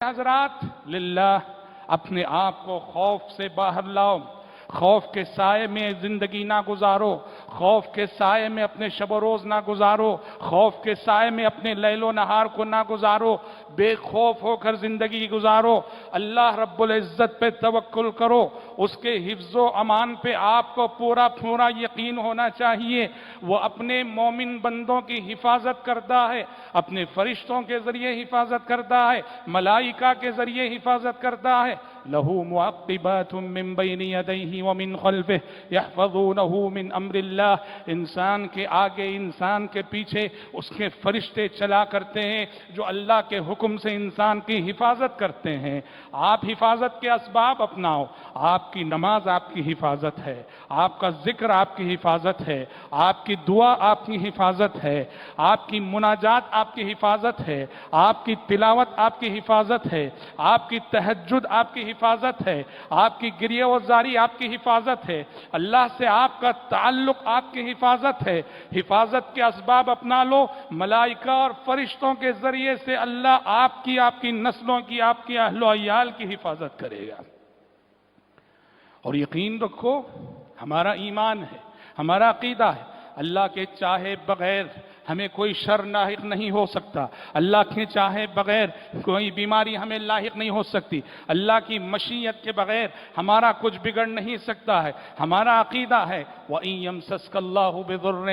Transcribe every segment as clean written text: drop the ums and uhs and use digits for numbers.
حضرات للہ اپنے آپ کو خوف سے باہر لاؤ، خوف کے سائے میں زندگی نہ گزارو، خوف کے سائے میں اپنے شب و روز نہ گزارو، خوف کے سائے میں اپنے لیل و نہار کو نہ گزارو، بے خوف ہو کر زندگی گزارو، اللہ رب العزت پہ توکل کرو، اس کے حفظ و امان پہ آپ کو پورا یقین ہونا چاہیے۔ وہ اپنے مومن بندوں کی حفاظت کرتا ہے، اپنے فرشتوں کے ذریعے حفاظت کرتا ہے، ملائکہ کے ذریعے حفاظت کرتا ہے۔ لَهُ مُعَقِّبَاتٌ مِّن بَيْنِ يَدَيْهِ وَمِن خَلْفِهِ يَحْفَظُونَهُ مِنْ أَمْرِ اللَّهِ۔ انسان کے آگے، انسان کے پیچھے اس کے فرشتے چلا کرتے ہیں جو اللہ کے حکم سے انسان کی حفاظت کرتے ہیں۔ آپ حفاظت کے اسباب اپناؤ، آپ کی نماز آپ کی حفاظت ہے، آپ کا ذکر آپ کی حفاظت ہے، آپ کی دعا آپ کی حفاظت ہے، آپ کی مناجات آپ کی حفاظت ہے، آپ کی تلاوت آپ کی حفاظت ہے، آپ کی تہجد آپ کی حفاظت ہے، آپ کی گریہ و زاری آپ کی حفاظت ہے، اللہ سے آپ کا تعلق آپ کی حفاظت ہے۔ حفاظت کے اسباب اپنا لو، ملائکہ اور فرشتوں کے ذریعے سے اللہ آپ کی نسلوں کی، آپ کی اہل و عیال کی حفاظت کرے گا۔ اور یقین رکھو، ہمارا ایمان ہے، ہمارا عقیدہ ہے، اللہ کے چاہے بغیر ہمیں کوئی شر لاحق نہیں ہو سکتا، اللہ کے چاہے بغیر کوئی بیماری ہمیں لاحق نہیں ہو سکتی، اللہ کی مشیت کے بغیر ہمارا کچھ بگڑ نہیں سکتا ہے۔ ہمارا عقیدہ ہے وَإِن يَمْسَسْكَ اللَّهُ بِضُرٍّ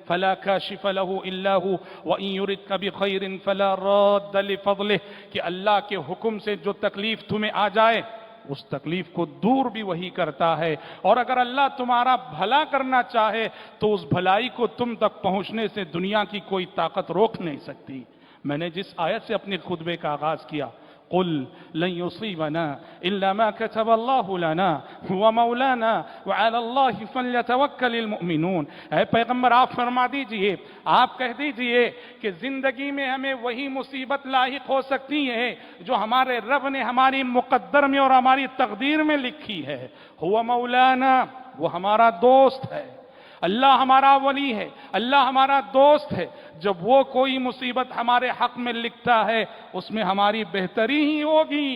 فَلَا كَاشِفَ لَهُ إِلَّا هُوَ وَإِن يُرِدْكَ بِخَيْرٍ فَلَا رَادَّ لِفَضْلِهِ، کہ اللہ کے حکم سے جو تکلیف تمہیں آ جائے اس تکلیف کو دور بھی وہی کرتا ہے، اور اگر اللہ تمہارا بھلا کرنا چاہے تو اس بھلائی کو تم تک پہنچنے سے دنیا کی کوئی طاقت روک نہیں سکتی۔ میں نے جس آیت سے اپنے خطبے کا آغاز کیا، قُلْ لَن يُصِيبَنَا إِلَّا مَا كَتَبَ اللَّهُ لَنَا هُوَ مَوْلَانَا وَعَلَى اللَّهِ فَلْيَتَوَكَّلِ الْمُؤْمِنُونَ۔ اے پیغمبر آپ فرما دیجئے، آپ کہہ دیجئے کہ زندگی میں ہمیں وہی مصیبت لاحق ہو سکتی ہے جو ہمارے رب نے ہماری مقدر میں اور ہماری تقدیر میں لکھی ہے۔ هُوَ مَوْلَانَا، وہ ہمارا دوست ہے، اللہ ہمارا ولی ہے، اللہ ہمارا دوست ہے۔ جب وہ کوئی مصیبت ہمارے حق میں لکھتا ہے اس میں ہماری بہتری ہی ہوگی،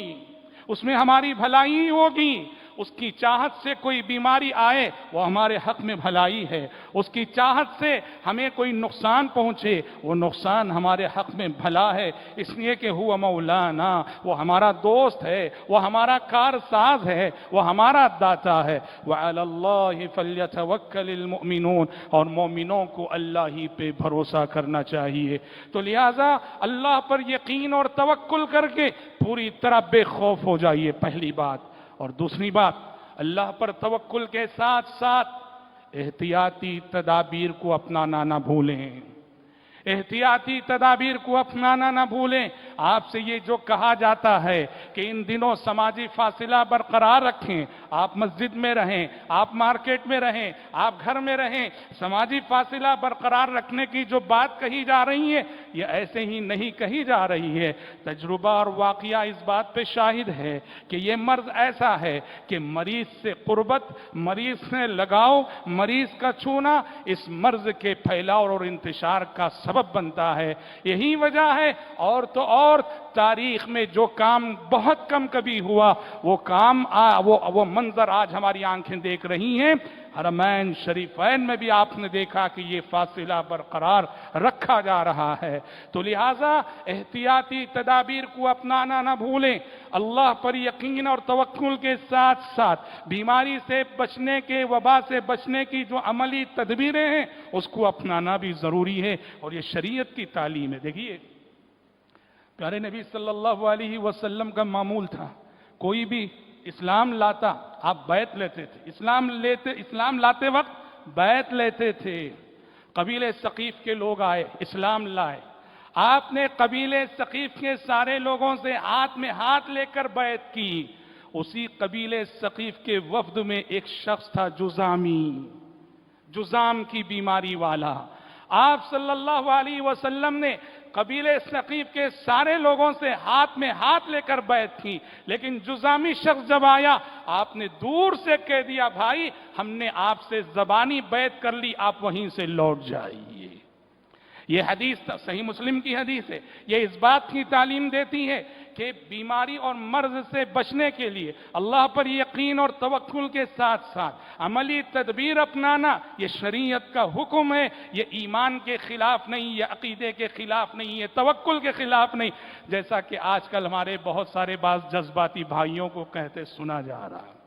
اس میں ہماری بھلائی ہی ہوگی۔ اس کی چاہت سے کوئی بیماری آئے وہ ہمارے حق میں بھلائی ہے، اس کی چاہت سے ہمیں کوئی نقصان پہنچے وہ نقصان ہمارے حق میں بھلا ہے، اس لیے کہ ہوا مولانا، وہ ہمارا دوست ہے، وہ ہمارا کارساز ہے، وہ ہمارا داتا ہے۔ وَعَلَى اللَّهِ فَلْيَتَوَكَّلِ الْمُؤْمِنُونَ، اور مومنوں کو اللہ ہی پہ بھروسہ کرنا چاہیے۔ تو لہٰذا اللہ پر یقین اور توکل کر کے پوری طرح بے خوف ہو جائیے، پہلی بات۔ اور دوسری بات، اللہ پر توکل کے ساتھ ساتھ احتیاطی تدابیر کو اپنانا نہ بھولیں، احتیاطی تدابیر کو اپنانا نہ بھولیں۔ آپ سے یہ جو کہا جاتا ہے کہ ان دنوں سماجی فاصلہ برقرار رکھیں، آپ مسجد میں رہیں، آپ مارکیٹ میں رہیں، آپ گھر میں رہیں، سماجی فاصلہ برقرار رکھنے کی جو بات کہی جا رہی ہے یہ ایسے ہی نہیں کہی جا رہی ہے۔ تجربہ اور واقعہ اس بات پہ شاہد ہے کہ یہ مرض ایسا ہے کہ مریض سے قربت، مریض سے لگاؤ، مریض کا چھونا اس مرض کے پھیلاؤ اور انتشار کا سبب بنتا ہے۔ یہی وجہ ہے، اور تو اور تاریخ میں جو کام بہت کم کبھی ہوا وہ منظر آج ہماری آنکھیں دیکھ رہی ہیں۔ حرمین شریفین میں بھی آپ نے دیکھا کہ یہ فاصلہ برقرار رکھا جا رہا ہے۔ تو لہٰذا احتیاطی تدابیر کو اپنانا نہ بھولیں، اللہ پر یقین اور توکل کے ساتھ ساتھ بیماری سے بچنے کے، وبا سے بچنے کی جو عملی تدبیریں ہیں اس کو اپنانا بھی ضروری ہے، اور یہ شریعت کی تعلیم ہے۔ دیکھیے پیارے نبی صلی اللہ علیہ وسلم کا معمول تھا، کوئی بھی اسلام لاتا آپ بیعت لیتے تھے، اسلام لاتے وقت بیعت لیتے تھے۔ قبیلہ ثقیف کے لوگ آئے، اسلام لائے، آپ نے قبیلہ ثقیف کے سارے لوگوں سے ہاتھ میں ہاتھ لے کر بیعت کی۔ اسی قبیلہ ثقیف کے وفد میں ایک شخص تھا جذام کی بیماری والا۔ آپ صلی اللہ علیہ وسلم نے قبیلہ ثقیف کے سارے لوگوں سے ہاتھ میں ہاتھ لے کر بیعت کی، لیکن جذامی شخص جب آیا آپ نے دور سے کہہ دیا، بھائی ہم نے آپ سے زبانی بیعت کر لی، آپ وہیں سے لوٹ جائیے۔ یہ حدیث صحیح مسلم کی حدیث ہے، یہ اس بات کی تعلیم دیتی ہے کہ بیماری اور مرض سے بچنے کے لیے اللہ پر یقین اور توکل کے ساتھ ساتھ عملی تدبیر اپنانا یہ شریعت کا حکم ہے، یہ ایمان کے خلاف نہیں، یہ عقیدے کے خلاف نہیں، یہ توکل کے خلاف نہیں، جیسا کہ آج کل ہمارے بہت سارے بعض جذباتی بھائیوں کو کہتے سنا جا رہا ہے۔